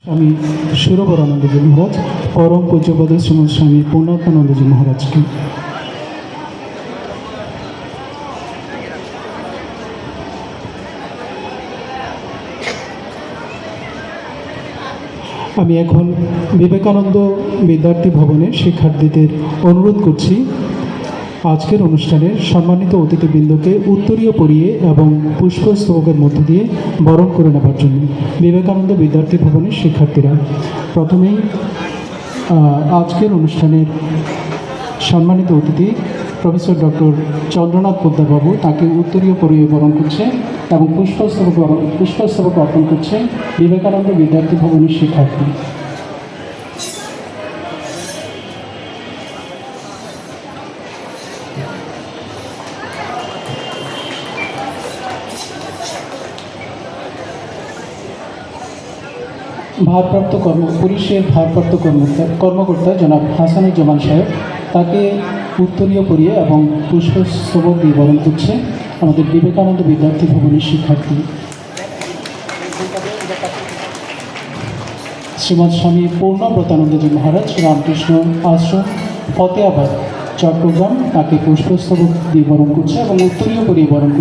স্বামী সুরবরানন্দজি মহারাজ, পরম পূজ্যপদ শ্রীমৎ স্বামী পূর্ণাত্মানন্দজি মহারাজকে। আমি এখন বিবেকানন্দ বিদ্যার্থী ভবনের শিক্ষার্থীদের অনুরোধ করছি আজকের অনুষ্ঠানের সম্মানিত অতিথিবৃন্দকে উত্তরীয় পরিয়ে এবং পুষ্পস্তবকের মধ্য দিয়ে বরণ করে নেবার জন্য। বিবেকানন্দ বিদ্যার্থী ভবনের শিক্ষার্থীরা প্রথমেই আজকের অনুষ্ঠানের সম্মানিত অতিথি প্রফেসর ডক্টর চন্দ্রনাথ পোদ্দারবাবু তাকে উত্তরীয় পরিয়ে বরণ করছে এবং পুষ্পস্তবক অর্পণ করছে বিবেকানন্দ বিদ্যার্থী ভবনের শিক্ষার্থী। পুলিশের ভারপ্রাপ্ত কর্মকর্তা জনাব হাসানুজ্জামান সাহেব তাকে উত্তরীয় পরিয়ে এবং পুষ্পস্তবক দিয়ে বরণ করছে আমাদের বিবেকানন্দ বিদ্যার্থী ভবনের শিক্ষার্থী। শ্রীমৎ স্বামী পূর্ণব্রতানন্দজি মহারাজ, রামকৃষ্ণ আশ্রম, ফতেয়াবাদ, চট্টগ্রাম তাকে পুষ্পস্তবক দিয়ে বরণ করছে এবং উত্তরীয় পরিয়ে বরণ করছে।